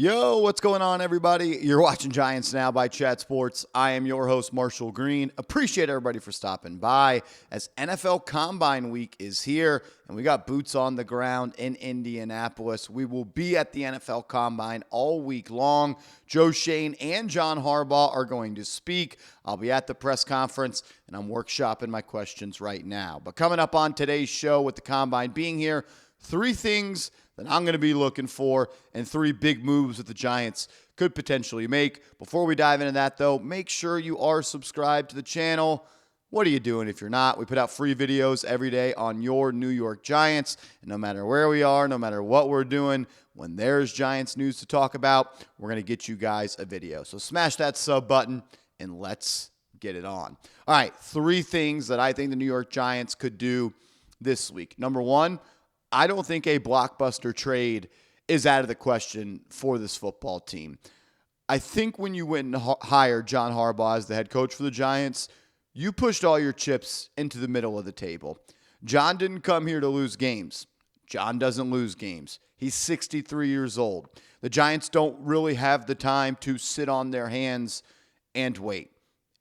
Yo, what's going on, everybody? You're watching Giants Now by Chat Sports. I am your host, Marshall Green. Appreciate everybody for stopping by as NFL Combine Week is here, and we got boots on the ground in Indianapolis. We will be at the NFL Combine all week long. Joe Schoen and John Harbaugh are going to speak. I'll be at the press conference, and I'm workshopping my questions right now. But coming up on today's show with the Combine being here, 3 things that I'm going to be looking for and 3 big moves that the Giants could potentially make. Before we dive into that, though, make sure you are subscribed to the channel. What are you doing if you're not? We put out free videos every day on your New York Giants. And no matter where we are, no matter what we're doing, when there's Giants news to talk about, we're going to get you guys a video. So smash that sub button and let's get it on. All right, 3 things that I think the New York Giants could do this week. Number 1, I don't think a blockbuster trade is out of the question for this football team. I think when you went and hired John Harbaugh as the head coach for the Giants, you pushed all your chips into the middle of the table. John didn't come here to lose games. John doesn't lose games. He's 63 years old. The Giants don't really have the time to sit on their hands and wait.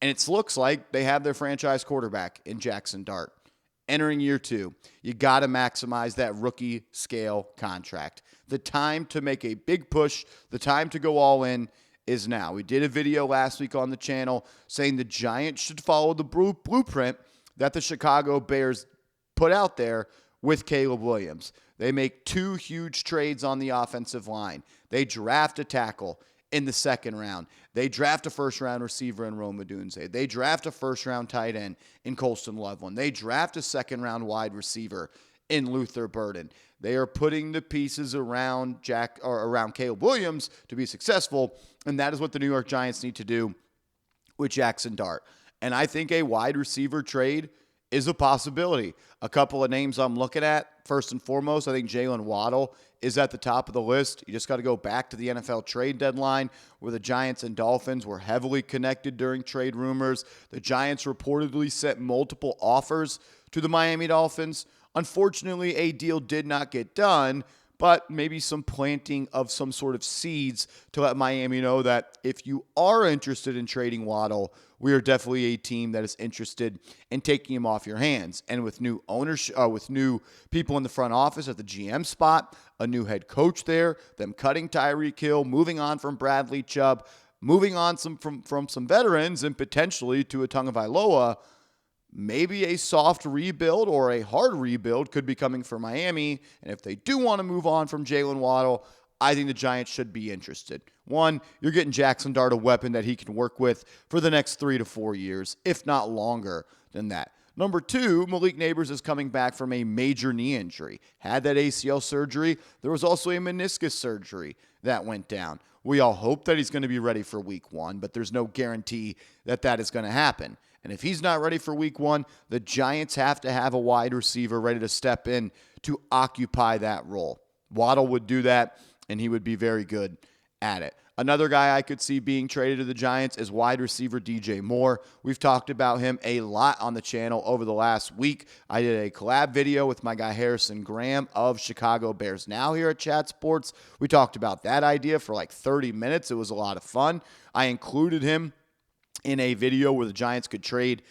And it looks like they have their franchise quarterback in Jackson Dart. Entering year 2, you got to maximize that rookie scale contract. The time to make a big push, the time to go all in is now. We did a video last week on the channel saying the Giants should follow the blueprint that the Chicago Bears put out there with Caleb Williams. They make 2 huge trades on the offensive line. They draft a tackle in the 2nd round. They draft a first-round receiver in Rome Odunze. They draft a first-round tight end in Colston Loveland. They draft a 2nd-round wide receiver in Luther Burden. They are putting the pieces around Caleb Williams to be successful, and that is what the New York Giants need to do with Jackson Dart. And I think a wide receiver trade is a possibility. A couple of names I'm looking at. First and foremost, I think Jalen Waddle is at the top of the list. You just got to go back to the NFL trade deadline where the Giants and Dolphins were heavily connected during trade rumors. The Giants reportedly sent multiple offers to the Miami Dolphins. Unfortunately, a deal did not get done, but maybe some planting of some sort of seeds to let Miami know that if you are interested in trading Waddle, we are definitely a team that is interested in taking him off your hands. And with new ownership, with new people in the front office at the GM spot, a new head coach there, them cutting Tyreek Hill, moving on from Bradley Chubb, moving on from some veterans, and potentially to a Tagovailoa, maybe a soft rebuild or a hard rebuild could be coming for Miami. And if they do want to move on from Jalen Waddle, I think the Giants should be interested. 1, you're getting Jackson Dart a weapon that he can work with for the next 3 to 4 years, if not longer than that. Number 2, Malik Neighbors is coming back from a major knee injury. Had that ACL surgery. There was also a meniscus surgery that went down. We all hope that he's going to be ready for week 1, but there's no guarantee that that is going to happen. And if he's not ready for week 1, the Giants have to have a wide receiver ready to step in to occupy that role. Waddle would do that, and he would be very good at it. Another guy I could see being traded to the Giants is wide receiver DJ Moore. We've talked about him a lot on the channel over the last week. I did a collab video with my guy Harrison Graham of Chicago Bears Now here at Chat Sports. We talked about that idea for like 30 minutes. It was a lot of fun. I included him in a video where the Giants could trade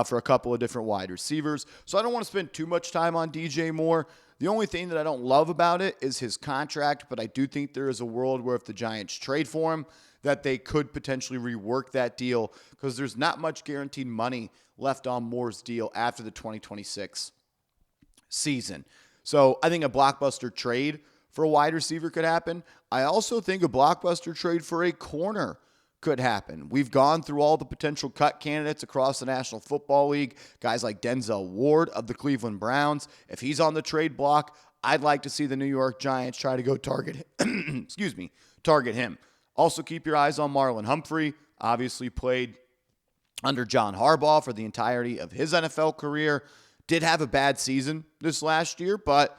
for a couple of different wide receivers. So I don't want to spend too much time on DJ Moore. The only thing that I don't love about it is his contract, but I do think there is a world where if the Giants trade for him, that they could potentially rework that deal because there's not much guaranteed money left on Moore's deal after the 2026 season. So I think a blockbuster trade for a wide receiver could happen. I also think a blockbuster trade for a corner could happen. We've gone through all the potential cut candidates across the National Football League, guys like Denzel Ward of the Cleveland Browns. If he's on the trade block, I'd like to see the New York Giants try to go target him. Target him. Also keep your eyes on Marlon Humphrey, obviously played under John Harbaugh for the entirety of his NFL career. Did have a bad season this last year, but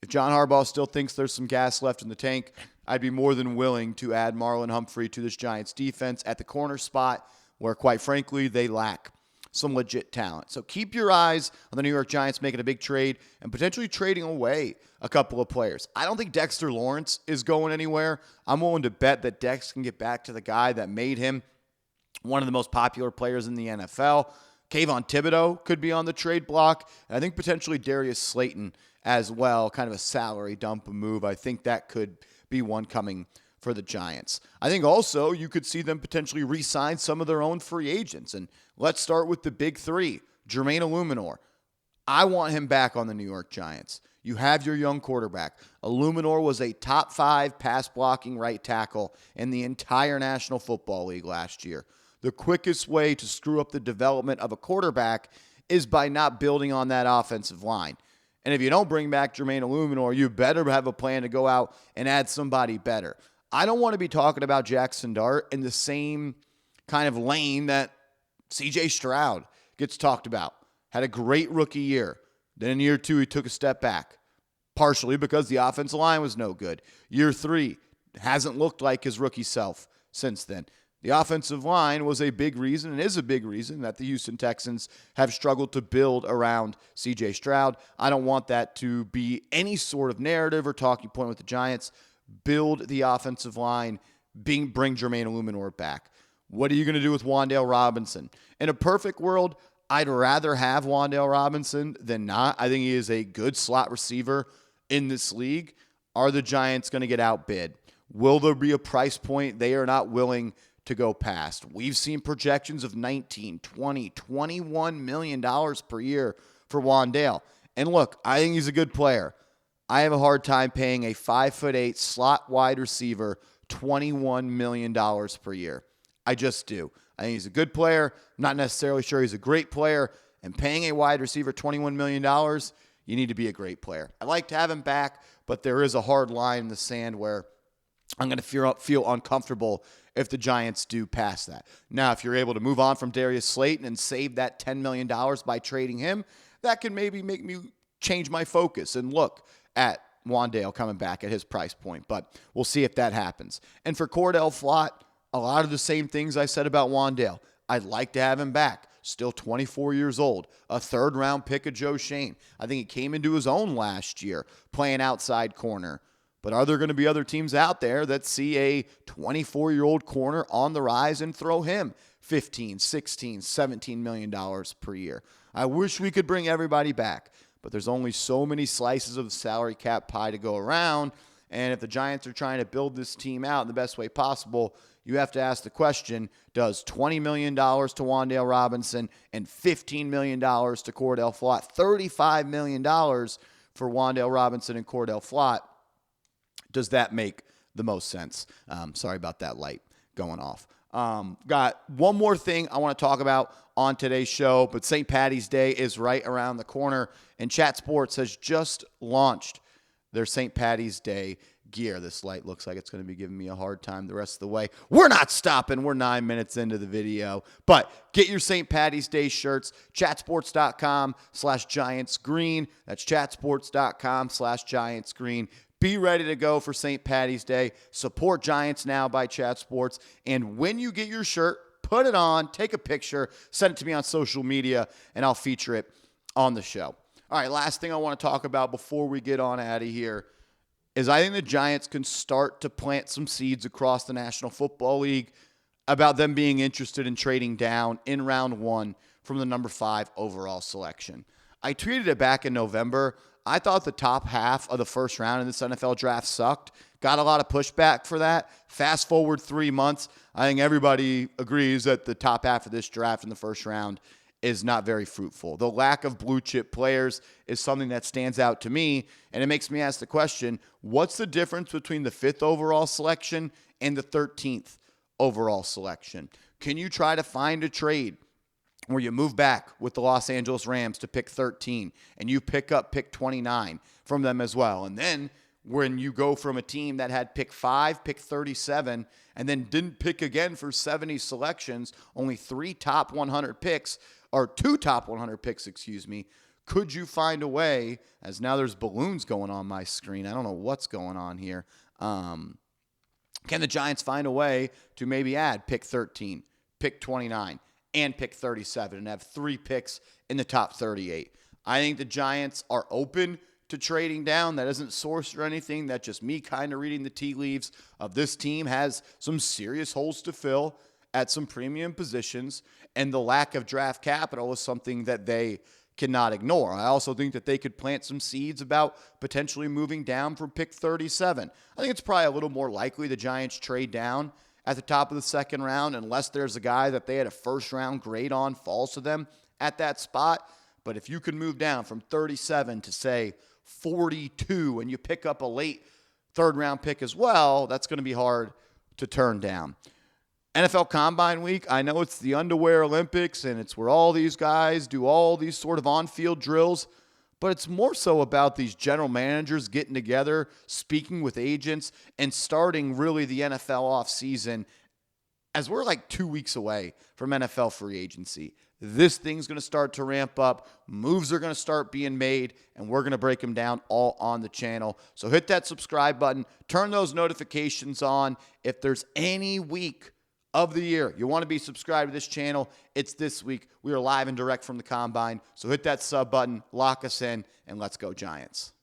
if John Harbaugh still thinks there's some gas left in the tank, I'd be more than willing to add Marlon Humphrey to this Giants defense at the corner spot where, quite frankly, they lack. some legit talent. So keep your eyes on the New York Giants making a big trade and potentially trading away a couple of players. I don't think Dexter Lawrence is going anywhere. I'm willing to bet that Dex can get back to the guy that made him one of the most popular players in the NFL. Kayvon Thibodeau could be on the trade block, and I think potentially Darius Slayton as well, kind of a salary dump move. I think that could be one coming for the Giants. I think also you could see them potentially re-sign some of their own free agents, and let's start with the big three. Jermaine Eluemunor. I want him back on the New York Giants. You have your young quarterback. Eluemunor was a top 5 pass blocking right tackle in the entire National Football League last year. The quickest way to screw up the development of a quarterback is by not building on that offensive line. And if you don't bring back Jermaine Eluemunor, you better have a plan to go out and add somebody better. I don't want to be talking about Jackson Dart in the same kind of lane that C.J. Stroud gets talked about. Had a great rookie year. Then in year 2, he took a step back, partially because the offensive line was no good. Year 3, hasn't looked like his rookie self since then. The offensive line was a big reason and is a big reason that the Houston Texans have struggled to build around C.J. Stroud. I don't want that to be any sort of narrative or talking point with the Giants. Build the offensive line, bring Jermaine Eluemunor back. What are you going to do with Wan'Dale Robinson? In a perfect world, I'd rather have Wan'Dale Robinson than not. I think he is a good slot receiver in this league. Are the Giants going to get outbid? Will there be a price point they are not willing to go past? We've seen projections of $19, $20, $21 million per year for Wan'Dale. And look, I think he's a good player. I have a hard time paying a 5'8" slot wide receiver $21 million per year. I just do. I think he's a good player. I'm not necessarily sure he's a great player. And paying a wide receiver $21 million, you need to be a great player. I'd like to have him back, but there is a hard line in the sand where I'm going to feel uncomfortable if the Giants do pass that. Now, if you're able to move on from Darius Slayton and save that $10 million by trading him, that can maybe make me change my focus and look at Wan'Dale coming back at his price point. But we'll see if that happens. And for Cor'Dale Flott, a lot of the same things I said about Wan'Dale. I'd like to have him back. Still 24 years old. A third-round pick of Joe Schoen. I think he came into his own last year playing outside corner. But are there going to be other teams out there that see a 24-year-old corner on the rise and throw him $15, $16, $17 million per year? I wish we could bring everybody back, but there's only so many slices of the salary cap pie to go around. And if the Giants are trying to build this team out in the best way possible, you have to ask the question, does $20 million to Wan'Dale Robinson and $15 million to Cor'Dale Flott, $35 million for Wan'Dale Robinson and Cor'Dale Flott, does that make the most sense? Sorry about that light going off. Got one more thing I want to talk about on today's show, but St. Paddy's Day is right around the corner, and Chat Sports has just launched their St. Paddy's Day gear. This light looks like it's going to be giving me a hard time the rest of the way. We're not stopping. We're 9 minutes into the video, but get your St. Paddy's Day shirts, chatsports.com/GiantsGreen. That's chatsports.com/GiantsGreen. Be ready to go for St. Paddy's Day. Support Giants Now by Chat Sports. And when you get your shirt, put it on, take a picture, send it to me on social media, and I'll feature it on the show. All right, last thing I want to talk about before we get on out of here is I think the Giants can start to plant some seeds across the National Football League about them being interested in trading down in round 1 from the number 5 overall selection. I tweeted it back in November. I thought the top half of the first round in this NFL draft sucked. Got a lot of pushback for that. Fast forward 3 months, I think everybody agrees that the top half of this draft in the first round is not very fruitful. The lack of blue chip players is something that stands out to me, and it makes me ask the question, what's the difference between the 5th overall selection and the 13th overall selection? Can you try to find a trade where you move back with the Los Angeles Rams to pick 13 and you pick up pick 29 from them as well? And then when you go from a team that had pick 5, pick 37, and then didn't pick again for 70 selections, only 3 top 100 picks, or 2 top 100 picks, could you find a way, as now there's balloons going on my screen, I don't know what's going on here, can the Giants find a way to maybe add pick 13, pick 29, and pick 37 and have 3 picks in the top 38. I think the Giants are open to trading down. That isn't sourced or anything. That's just me kind of reading the tea leaves of this team has some serious holes to fill at some premium positions, and the lack of draft capital is something that they cannot ignore. I also think that they could plant some seeds about potentially moving down from pick 37. I think it's probably a little more likely the Giants trade down at the top of the second round unless there's a guy that they had a first-round grade on falls to them at that spot. But if you can move down from 37 to, say, 42 and you pick up a late third-round pick as well, that's going to be hard to turn down. NFL Combine Week, I know it's the underwear Olympics and it's where all these guys do all these sort of on-field drills, but it's more so about these general managers getting together, speaking with agents, and starting really the NFL offseason as we're like 2 weeks away from NFL free agency. This thing's going to start to ramp up. Moves are going to start being made, and we're going to break them down all on the channel. So hit that subscribe button. Turn those notifications on. If there's any week of the year you want to be subscribed to this channel, it's this week. We are live and direct from the Combine. So hit that sub button, lock us in, and let's go Giants.